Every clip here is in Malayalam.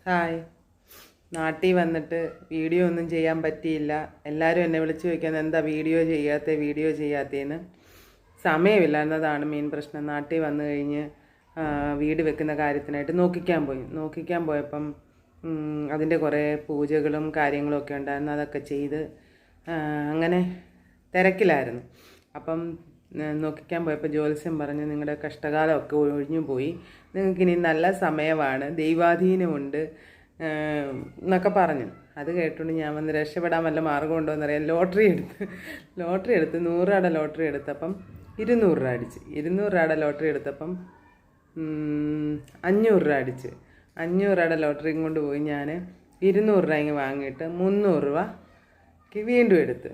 ഹായ്. നാട്ടിൽ വന്നിട്ട് വീഡിയോ ഒന്നും ചെയ്യാൻ പറ്റിയില്ല. എല്ലാവരും എന്നെ വിളിച്ച് ചോദിക്കുന്നത് എന്താ വീഡിയോ ചെയ്യാത്തതെന്ന്. സമയമില്ല എന്നതാണ് മെയിൻ പ്രശ്നം. നാട്ടിൽ വന്നു കഴിഞ്ഞ് വീട് വെക്കുന്ന കാര്യത്തിനായിട്ട് നോക്കിക്കാൻ പോയപ്പം അതിൻ്റെ കുറേ പൂജകളും കാര്യങ്ങളും ഒക്കെ ഉണ്ടായിരുന്നു. അതൊക്കെ ചെയ്ത് അങ്ങനെ തിരക്കിലായിരുന്നു. അപ്പം നോക്കിക്കാൻ പോയപ്പോൾ ജ്യോത്സ്യം പറഞ്ഞ് നിങ്ങളുടെ കഷ്ടകാലമൊക്കെ ഒഴിഞ്ഞു പോയി, നിങ്ങൾക്കിനി നല്ല സമയമാണ്, ദൈവാധീനമുണ്ട് എന്നൊക്കെ പറഞ്ഞു. അത് കേട്ടുകൊണ്ട് ഞാൻ വന്ന് രക്ഷപ്പെടാൻ വല്ല മാർഗം എന്നറിയാം. ലോട്ടറി എടുത്ത് 100 രൂപയുടെ ലോട്ടറി എടുത്തപ്പം 200 രൂപ അടിച്ച്. 200 രൂപയുടെ ലോട്ടറി എടുത്തപ്പം 500 രൂപ അടിച്ച്. 500 രൂപയുടെ ലോട്ടറിയും കൊണ്ട് പോയി ഞാൻ 200 രൂപ ഇങ്ങ് വാങ്ങിയിട്ട് 300 രൂപയ്ക്ക് വീണ്ടും എടുത്ത്.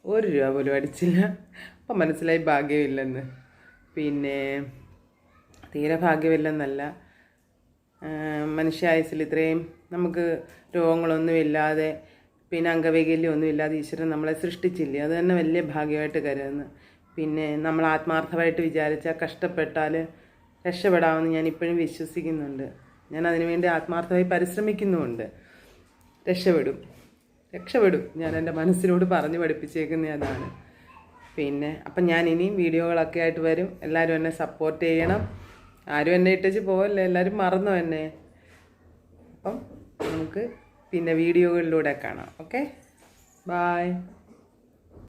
1 രൂപ പോലും അടിച്ചില്ല. അപ്പം മനസ്സിലായി ഭാഗ്യമില്ലെന്ന്. പിന്നെ തീരെ ഭാഗ്യമില്ലെന്നല്ല, മനുഷ്യായുസ്സിൽ ഇത്രയും നമുക്ക് രോഗങ്ങളൊന്നുമില്ലാതെ പിന്നെ അംഗവൈകല്യമൊന്നും ഇല്ലാതെ ഈശ്വരൻ നമ്മളെ സൃഷ്ടിച്ചില്ലേ, അത് തന്നെ വലിയ ഭാഗ്യമായിട്ട് കരുതുന്നു. പിന്നെ നമ്മൾ ആത്മാർത്ഥമായിട്ട് വിചാരിച്ചാൽ കഷ്ടപ്പെട്ടാൽ രക്ഷപ്പെടാമെന്ന് ഞാൻ ഇപ്പോഴും വിശ്വസിക്കുന്നുണ്ട്. ഞാൻ അതിനുവേണ്ടി ആത്മാർത്ഥമായി പരിശ്രമിക്കുന്നുമുണ്ട്. രക്ഷപ്പെടും. ഞാൻ എൻ്റെ മനസ്സിനോട് പറഞ്ഞു പഠിപ്പിച്ചേക്കുന്ന അതാണ്. പിന്നെ അപ്പം ഞാൻ ഇനിയും വീഡിയോകളൊക്കെ ആയിട്ട് വരും. എല്ലാവരും എന്നെ സപ്പോർട്ട് ചെയ്യണം. ആരും എന്നെ ഇട്ടേച്ച് പോവല്ലേ, എല്ലാവരും മറന്നോ എന്നെ. അപ്പം നമുക്ക് പിന്നെ വീഡിയോകളിലൂടെ കാണാം. Okay, bye.